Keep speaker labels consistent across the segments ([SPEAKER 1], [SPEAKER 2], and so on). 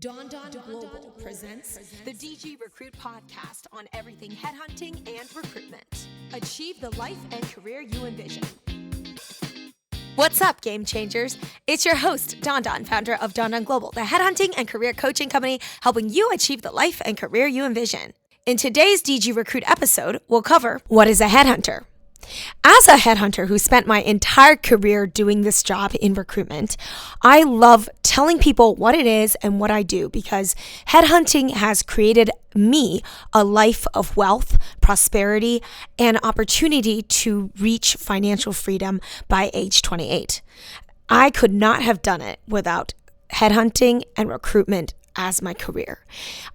[SPEAKER 1] Dandan Global presents
[SPEAKER 2] the DG Recruit podcast on everything headhunting and recruitment. Achieve the life and career you envision. What's up, game changers? It's your host, Dandan, founder of Dandan Global, the headhunting and career coaching company helping you achieve the life and career you envision. In today's DG Recruit episode, we'll cover what is a headhunter. As a headhunter who spent my entire career doing this job in recruitment, I love telling people what it is and what I do because headhunting has created me a life of wealth, prosperity, and opportunity to reach financial freedom by age 28. I could not have done it without headhunting and recruitment as my career.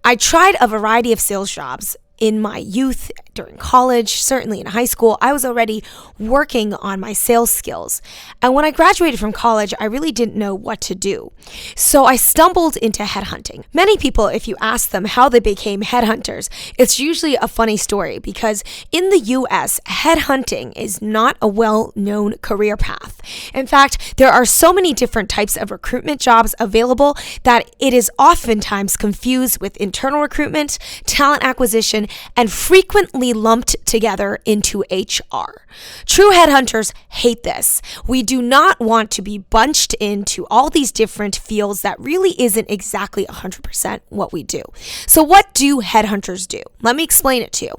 [SPEAKER 2] I tried a variety of sales jobs in my youth, during college, certainly in high school. I was already working on my sales skills. And when I graduated from college, I really didn't know what to do. So I stumbled into headhunting. Many people, if you ask them how they became headhunters, it's usually a funny story because in the US, headhunting is not a well-known career path. In fact, there are so many different types of recruitment jobs available that it is oftentimes confused with internal recruitment, talent acquisition, and frequently lumped together into HR. True headhunters hate this. We do not want to be bunched into all these different fields that really isn't exactly 100% what we do. So what do headhunters do? Let me explain it to you.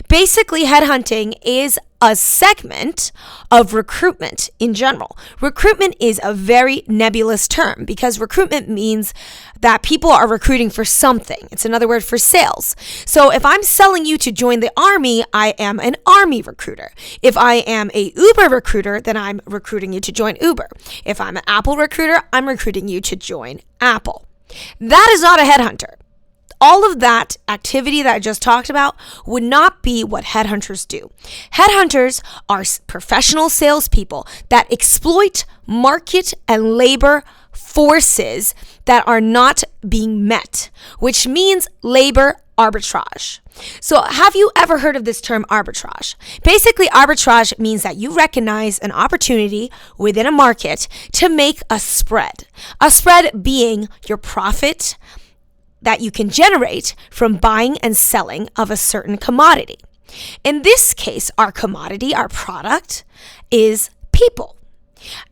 [SPEAKER 2] Basically, headhunting is a segment of recruitment in general. Recruitment is a very nebulous term because recruitment means that people are recruiting for something. It's another word for sales. So if I'm selling you to join the army, I am an army recruiter. If I am a Uber recruiter, then I'm recruiting you to join Uber. If I'm an Apple recruiter, I'm recruiting you to join Apple. That is not a headhunter. All of that activity that I just talked about would not be what headhunters do. Headhunters are professional salespeople that exploit market and labor forces that are not being met, which means labor arbitrage. So have you ever heard of this term arbitrage? Basically, arbitrage means that you recognize an opportunity within a market to make a spread. A spread being your profit that you can generate from buying and selling of a certain commodity. In this case, our commodity, our product, is people.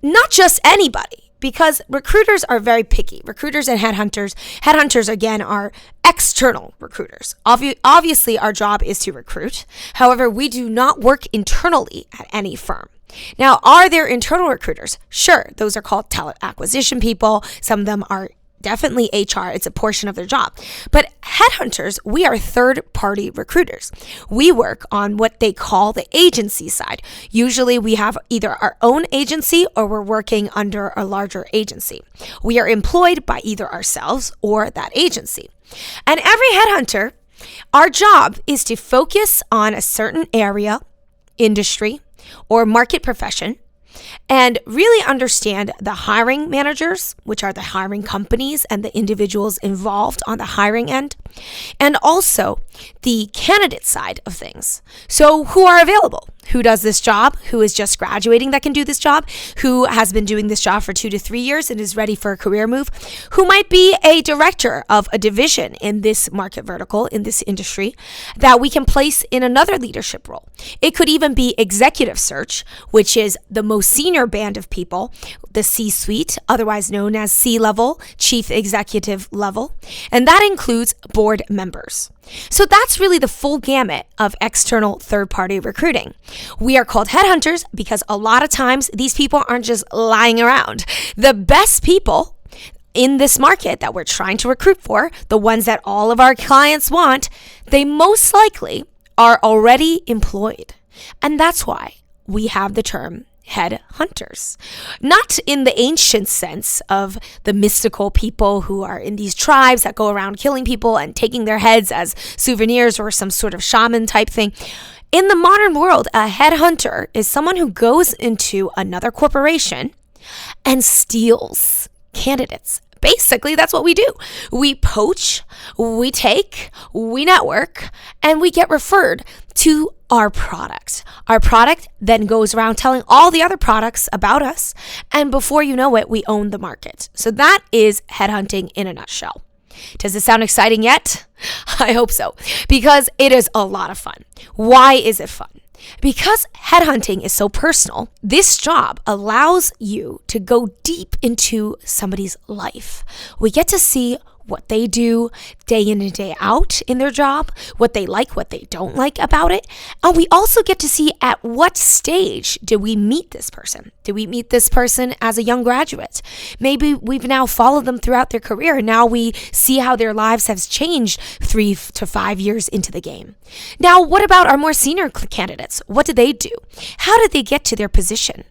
[SPEAKER 2] Not just anybody, because recruiters are very picky. Recruiters and headhunters again are external recruiters. Obviously, our job is to recruit. However, we do not work internally at any firm. Now, are there internal recruiters? Sure, those are called talent acquisition people. Some of them are definitely HR, it's a portion of their job. But headhunters, we are third-party recruiters. We work on what they call the agency side. Usually we have either our own agency or we're working under a larger agency. We are employed by either ourselves or that agency. And every headhunter, our job is to focus on a certain area, industry, or market profession, and really understand the hiring managers, which are the hiring companies and the individuals involved on the hiring end, and also the candidate side of things. So who are available? Who does this job? Who is just graduating that can do this job? Who has been doing this job for 2 to 3 years and is ready for a career move? Who might be a director of a division in this market vertical, in this industry, that we can place in another leadership role? It could even be executive search, which is the most senior band of people, the C-suite, otherwise known as C-level, chief executive level, and that includes board members. So that's really the full gamut of external third-party recruiting. We are called headhunters because a lot of times these people aren't just lying around. The best people in this market that we're trying to recruit for, the ones that all of our clients want, they most likely are already employed. And that's why we have the term headhunters. Not in the ancient sense of the mystical people who are in these tribes that go around killing people and taking their heads as souvenirs or some sort of shaman type thing. In the modern world, a headhunter is someone who goes into another corporation and steals candidates. Basically, that's what we do. We poach, we take, we network, and we get referred to our product. Our product then goes around telling all the other products about us, and before you know it, we own the market. So that is headhunting in a nutshell. Does it sound exciting yet? I hope so, because it is a lot of fun. Why is it fun? Because headhunting is so personal, this job allows you to go deep into somebody's life. We get to see what they do day in and day out in their job, what they like, what they don't like about it. And we also get to see at what stage did we meet this person? Did we meet this person as a young graduate? Maybe we've now followed them throughout their career, and now we see how their lives have changed 3 to 5 years into the game. Now, what about our more senior candidates? What did they do? How did they get to their position?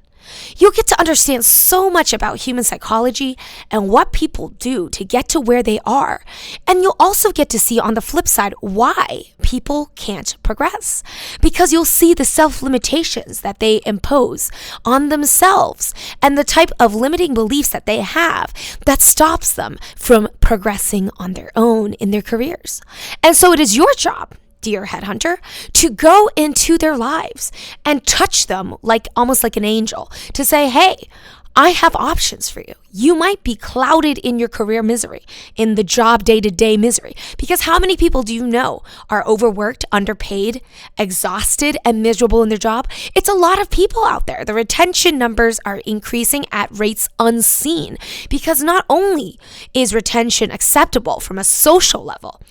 [SPEAKER 2] You'll get to understand so much about human psychology and what people do to get to where they are. And you'll also get to see on the flip side why people can't progress. Because you'll see the self-limitations that they impose on themselves and the type of limiting beliefs that they have that stops them from progressing on their own in their careers. And so it is your job, dear headhunter, to go into their lives and touch them almost like an angel, to say, hey, I have options for you. You might be clouded in your career misery, in the job day-to-day misery, because how many people do you know are overworked, underpaid, exhausted, and miserable in their job? It's a lot of people out there. The retention numbers are increasing at rates unseen, because not only is retention acceptable from a social level,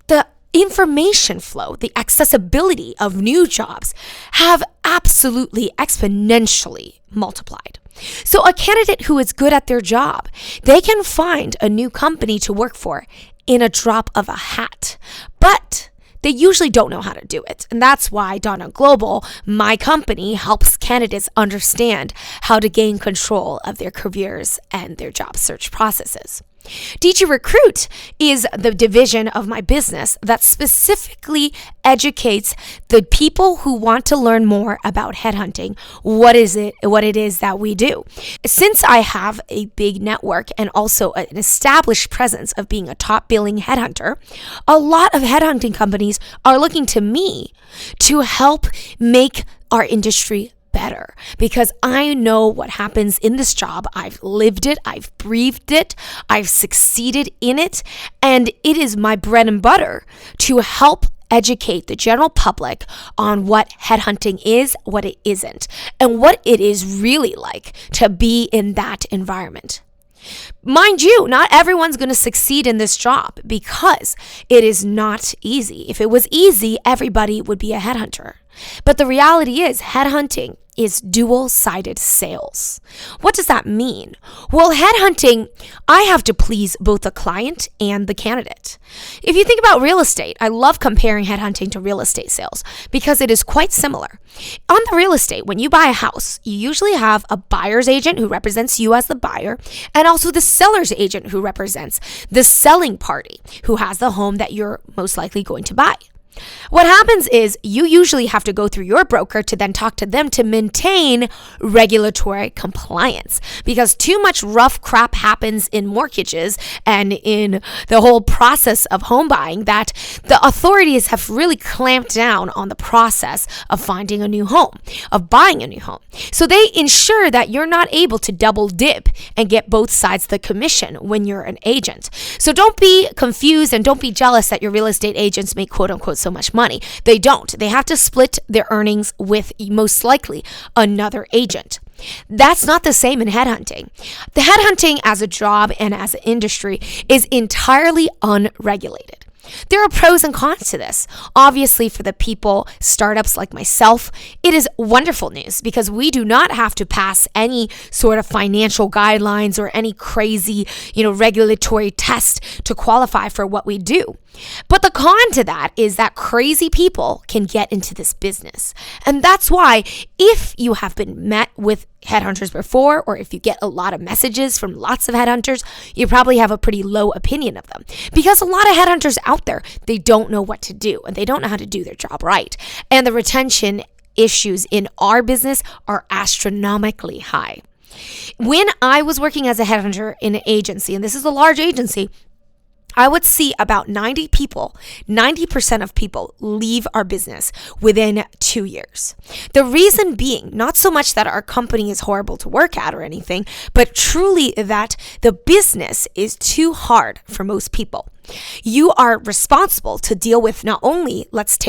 [SPEAKER 2] the information flow, the accessibility of new jobs have absolutely exponentially multiplied. So a candidate who is good at their job, they can find a new company to work for in a drop of a hat. But they usually don't know how to do it. And that's why Dandan Global, my company, helps candidates understand how to gain control of their careers and their job search processes. DG Recruit is the division of my business that specifically educates the people who want to learn more about headhunting, what it is that we do. Since I have a big network and also an established presence of being a top billing headhunter, a lot of headhunting companies are looking to me to help make our industry better, because I know what happens in this job. I've lived it, I've breathed it, I've succeeded in it, and it is my bread and butter to help educate the general public on what headhunting is, what it isn't, and what it is really like to be in that environment. Mind you, not everyone's going to succeed in this job because it is not easy. If it was easy, everybody would be a headhunter. But the reality is, headhunting is dual-sided sales. What does that mean? Well, headhunting, I have to please both the client and the candidate. If you think about real estate, I love comparing headhunting to real estate sales because it is quite similar. On the real estate, when you buy a house, you usually have a buyer's agent who represents you as the buyer, and also the seller's agent who represents the selling party who has the home that you're most likely going to buy. What happens is you usually have to go through your broker to then talk to them to maintain regulatory compliance, because too much rough crap happens in mortgages and in the whole process of home buying that the authorities have really clamped down on the process of finding a new home, of buying a new home. So they ensure that you're not able to double dip and get both sides of the commission when you're an agent. So don't be confused and don't be jealous that your real estate agents make quote unquote so much money. They don't. They have to split their earnings with most likely another agent. That's not the same in headhunting. The headhunting as a job and as an industry is entirely unregulated. There are pros and cons to this. Obviously, for the people, startups like myself, it is wonderful news because we do not have to pass any sort of financial guidelines or any crazy, regulatory test to qualify for what we do. But the con to that is that crazy people can get into this business. And that's why if you have been met with headhunters before, or if you get a lot of messages from lots of headhunters, you probably have a pretty low opinion of them. Because a lot of headhunters out there, they don't know what to do and they don't know how to do their job right. And the retention issues in our business are astronomically high. When I was working as a headhunter in an agency, and this is a large agency, I would see about 90% of people leave our business within 2 years. The reason being, not so much that our company is horrible to work at or anything, but truly that the business is too hard for most people. You are responsible to deal with not only, let's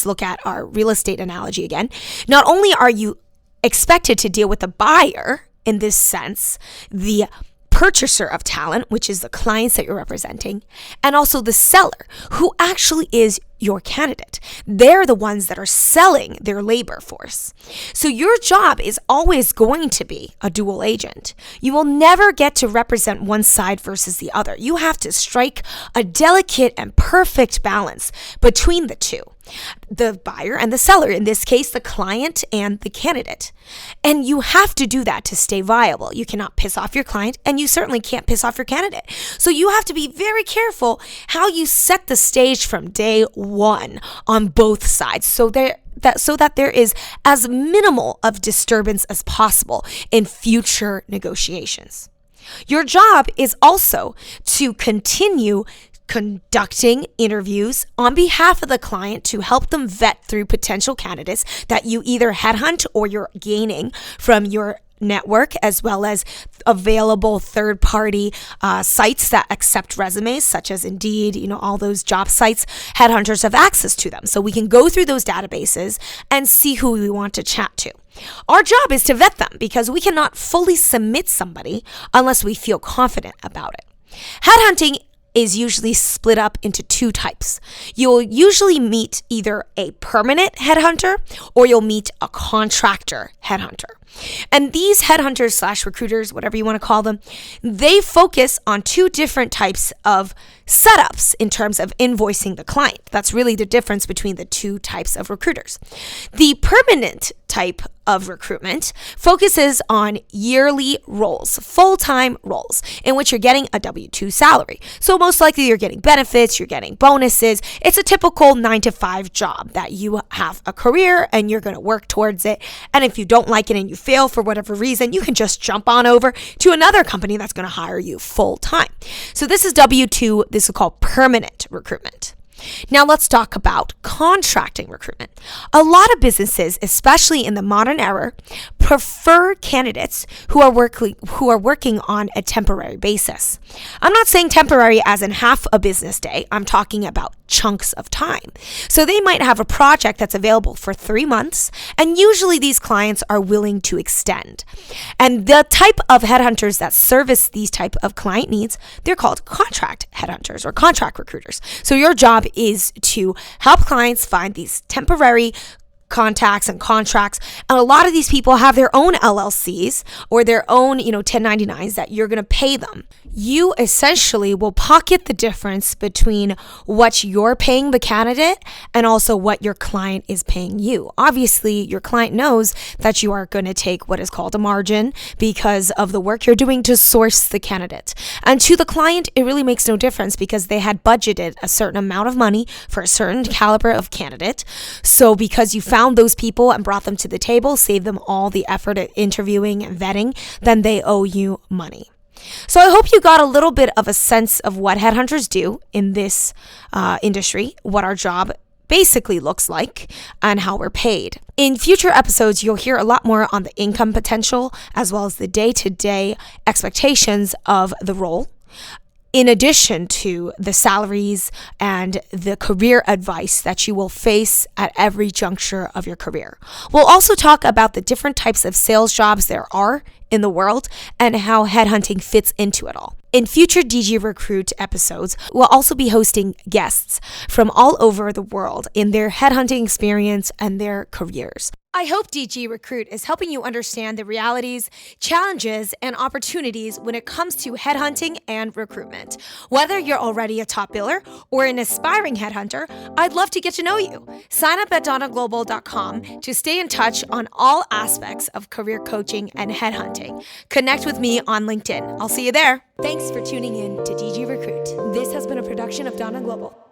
[SPEAKER 2] look at our real estate analogy again. Not only are you expected to deal with the buyer, in this sense, the purchaser of talent, which is the clients that you're representing, and also the seller, who actually is your candidate. They're the ones that are selling their labor force. So your job is always going to be a dual agent. You will never get to represent one side versus the other. You have to strike a delicate and perfect balance between the two. The buyer and the seller, in this case, the client and the candidate. And you have to do that to stay viable. You cannot piss off your client, and you certainly can't piss off your candidate. So you have to be very careful how you set the stage from day one on both sides, so that there is as minimal of disturbance as possible in future negotiations. Your job is also to continue conducting interviews on behalf of the client to help them vet through potential candidates that you either headhunt or you're gaining from your network, as well as available third-party sites that accept resumes, such as Indeed, all those job sites. Headhunters have access to them. So we can go through those databases and see who we want to chat to. Our job is to vet them because we cannot fully submit somebody unless we feel confident about it. Headhunting is usually split up into two types. You'll usually meet either a permanent headhunter or you'll meet a contractor headhunter. And these headhunters / recruiters, whatever you want to call them, they focus on two different types of setups in terms of invoicing the client. That's really the difference between the two types of recruiters. The permanent type of recruitment focuses on yearly roles, full-time roles, in which you're getting a W-2 salary. So most likely you're getting benefits, you're getting bonuses. It's a typical 9-to-5 job that you have a career and you're going to work towards it. And if you don't like it and you fail for whatever reason, you can just jump on over to another company that's going to hire you full-time. So this is W-2. This is called permanent recruitment. Now let's talk about contracting recruitment. A lot of businesses, especially in the modern era, prefer candidates who are working on a temporary basis. I'm not saying temporary as in half a business day. I'm talking about chunks of time. So they might have a project that's available for 3 months, and usually these clients are willing to extend. And the type of headhunters that service these type of client needs, they're called contract headhunters or contract recruiters. So your job is to help clients find these temporary contacts and contracts. And a lot of these people have their own LLCs or their own, 1099s that you're going to pay them. You essentially will pocket the difference between what you're paying the candidate and also what your client is paying you. Obviously, your client knows that you are going to take what is called a margin because of the work you're doing to source the candidate. And to the client, it really makes no difference because they had budgeted a certain amount of money for a certain caliber of candidate. So because you found those people and brought them to the table, saved them all the effort at interviewing and vetting, then they owe you money. So I hope you got a little bit of a sense of what headhunters do in this industry, what our job basically looks like, and how we're paid. In future episodes, you'll hear a lot more on the income potential as well as the day-to-day expectations of the role, in addition to the salaries and the career advice that you will face at every juncture of your career. We'll also talk about the different types of sales jobs there are in the world and how headhunting fits into it all. In future DG Recruit episodes, we'll also be hosting guests from all over the world in their headhunting experience and their careers. I hope DG Recruit is helping you understand the realities, challenges, and opportunities when it comes to headhunting and recruitment. Whether you're already a top biller or an aspiring headhunter, I'd love to get to know you. Sign up at dandanglobal.com to stay in touch on all aspects of career coaching and headhunting. Connect with me on LinkedIn. I'll see you there. Thanks for tuning in to DG Recruit. This has been a production of Dandan Global.